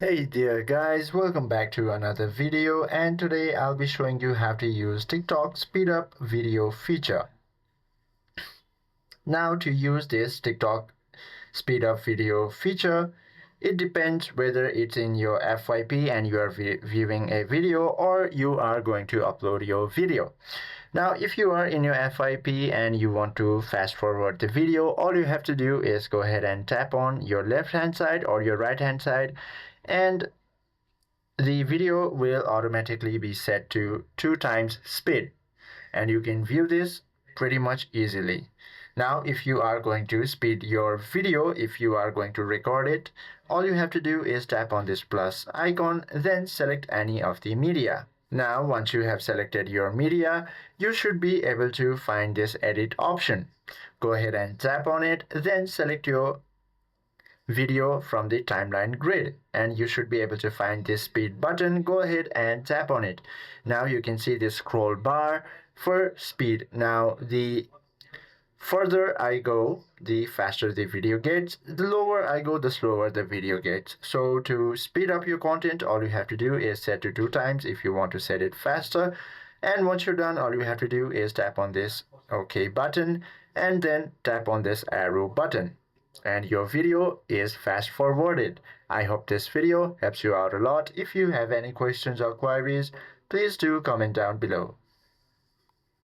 Hey there guys, welcome back to another video, and today I'll be showing you how to use TikTok speed up video feature. Now to use this TikTok speed up video feature, it depends whether it's in your FYP and you are viewing a video or you are going to upload your video. Now if you are in your FYP and you want to fast forward the video, all you have to do is go ahead and tap on your left hand side or your right hand side, and the video will automatically be set to 2 times speed, and you can view this pretty much easily. Now if you are going to speed your video, if you are going to record it, all you have to do is tap on this plus icon, then select any of the media. Now once you have selected your media, you should be able to find this edit option. Go ahead and tap on it, then select your video from the timeline grid, and you should be able to find this speed button. Go ahead and tap on it. Now you can see this scroll bar for speed. Now the further I go, the faster the video gets. The lower I go, the slower the video gets. So to speed up your content, all you have to do is set to 2 times if you want to set it faster. And once you're done, all you have to do is tap on this OK button and then tap on this arrow button, and your video is fast forwarded. I hope this video helps you out a lot. If you have any questions or queries, please do comment down below.